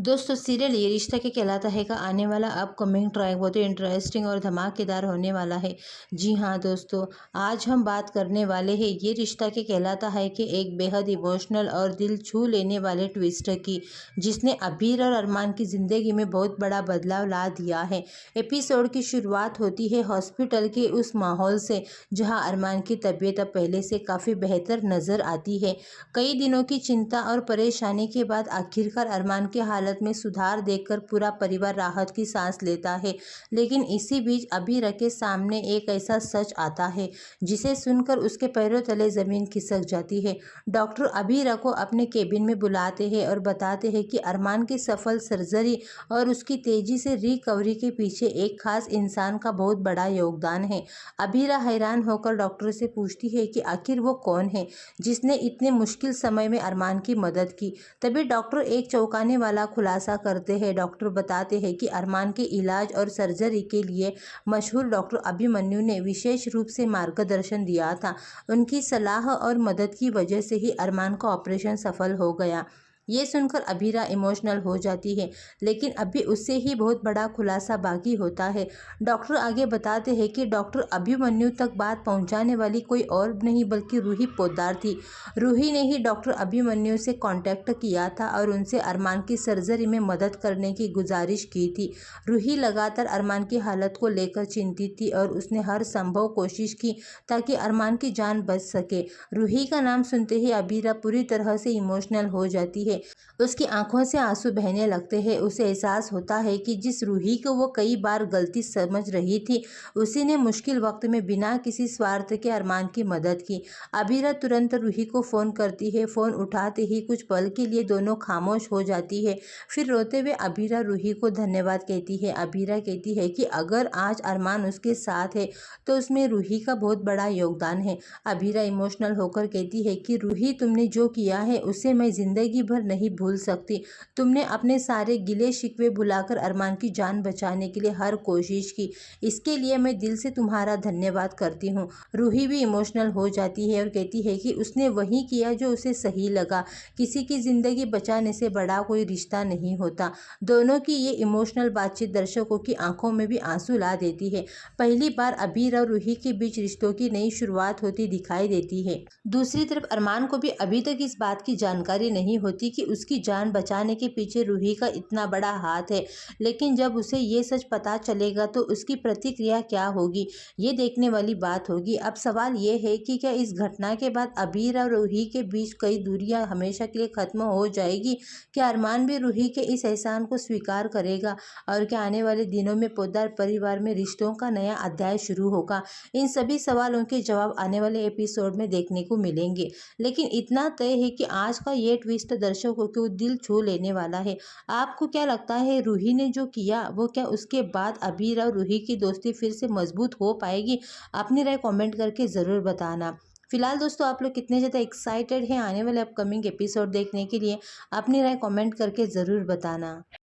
दोस्तों सीरियल ये रिश्ता क्या कहलाता है का आने वाला अपकमिंग ट्रैक बहुत ही इंटरेस्टिंग और धमाकेदार होने वाला है। जी हाँ दोस्तों, आज हम बात करने वाले हैं ये रिश्ता क्या कहलाता है कि एक बेहद इमोशनल और दिल छू लेने वाले ट्विस्ट की, जिसने अबीर और अरमान की ज़िंदगी में बहुत बड़ा बदलाव ला दिया है। एपिसोड की शुरुआत होती है हॉस्पिटल के उस माहौल से जहाँ अरमान की तबीयत अब पहले से काफ़ी बेहतर नज़र आती है। कई दिनों की चिंता और परेशानी के बाद आखिरकार अरमान की हालत में सुधार देखकर पूरा परिवार राहत की सांस लेता है। लेकिन इसी बीच अबीरा के सामने एक ऐसा सच आता है जिसे सुनकर उसके पैरों तले जमीन खिसक जाती है। डॉक्टर अबीरा को अपने केबिन में बुलाते हैं और बताते हैं कि अरमान की सफल सर्जरी और उसकी तेजी से रिकवरी के पीछे एक खास इंसान का बहुत बड़ा योगदान है। अबीरा हैरान होकर डॉक्टर से पूछती है कि आखिर वो कौन है जिसने इतने मुश्किल समय में अरमान की मदद की। तभी डॉक्टर एक चौंकाने वाला खुलासा करते हैं। डॉक्टर बताते हैं कि अरमान के इलाज और सर्जरी के लिए मशहूर डॉक्टर अभिमन्यु ने विशेष रूप से मार्गदर्शन दिया था। उनकी सलाह और मदद की वजह से ही अरमान का ऑपरेशन सफल हो गया। ये सुनकर अबीरा इमोशनल हो जाती है, लेकिन अभी उससे ही बहुत बड़ा खुलासा बाकी होता है। डॉक्टर आगे बताते हैं कि डॉक्टर अभिमन्यु तक बात पहुंचाने वाली कोई और नहीं बल्कि रूही पोद्दार थी। रूही ने ही डॉक्टर अभिमन्यु से कांटेक्ट किया था और उनसे अरमान की सर्जरी में मदद करने की गुजारिश की थी। रूही लगातार अरमान की हालत को लेकर चिंतित थी और उसने हर संभव कोशिश की ताकि अरमान की जान बच सके। रूही का नाम सुनते ही अबीरा पूरी तरह से इमोशनल हो जाती है। उसकी आंखों से आंसू बहने लगते हैं। उसे एहसास होता है कि जिस रूही को वो कई बार गलती समझ रही थी, उसी ने मुश्किल वक्त में बिना किसी स्वार्थ के अरमान की मदद की। अबीरा तुरंत रूही को फ़ोन करती है। फ़ोन उठाते ही कुछ पल के लिए दोनों खामोश हो जाती है। फिर रोते हुए अबीरा रूही को धन्यवाद कहती है। अबीरा कहती है कि अगर आज अरमान उसके साथ है तो उसमें रूही का बहुत बड़ा योगदान है। अबीरा इमोशनल होकर कहती है कि रूही, तुमने जो किया है उसे मैं ज़िंदगी भर नहीं भूल सकती। तुमने अपने सारे गिले शिकवे भुलाकर अरमान की जान बचाने के लिए हर कोशिश की। इसके लिए मैं दिल से तुम्हारा धन्यवाद करती हूँ। रूही भी इमोशनल हो जाती है और कहती है कि उसने वही किया जो उसे सही लगा। किसी की ज़िंदगी बचाने से बड़ा कोई रिश्ता नहीं होता। दोनों की ये इमोशनल बातचीत दर्शकों की आंखों में भी आंसू ला देती है। पहली बार अबीर और रूही के बीच रिश्तों की नई शुरुआत होती दिखाई देती है। दूसरी तरफ अरमान को भी अभी तक इस बात की जानकारी नहीं होती कि उसकी जान बचाने के पीछे रूही का इतना बड़ा हाथ है। लेकिन जब उसे ये सच पता चलेगा तो उसकी प्रतिक्रिया क्या होगी, ये देखने वाली बात होगी। अब सवाल ये है कि क्या इस घटना के बाद अबीर और रूही के बीच कई दूरियां हमेशा के लिए खत्म हो जाएगी? क्या अरमान भी रूही के इस एहसान को स्वीकार करेगा? और क्या आने वाले दिनों में पोद्दार परिवार में रिश्तों का नया अध्याय शुरू होगा? इन सभी सवालों के जवाब आने वाले एपिसोड में देखने को मिलेंगे। लेकिन इतना तय है कि आज का ये ट्विस्ट दर्शकों को दिल छू लेने वाला है। आपको क्या लगता है, रूही ने जो किया वो क्या उसके बाद अबीर और रूही की दोस्ती फिर से मजबूत हो पाएगी? अपनी राय कमेंट करके ज़रूर बताना। फिलहाल दोस्तों, आप लोग कितने ज़्यादा एक्साइटेड हैं आने वाले अपकमिंग एपिसोड देखने के लिए? अपनी राय कमेंट करके ज़रूर बताना।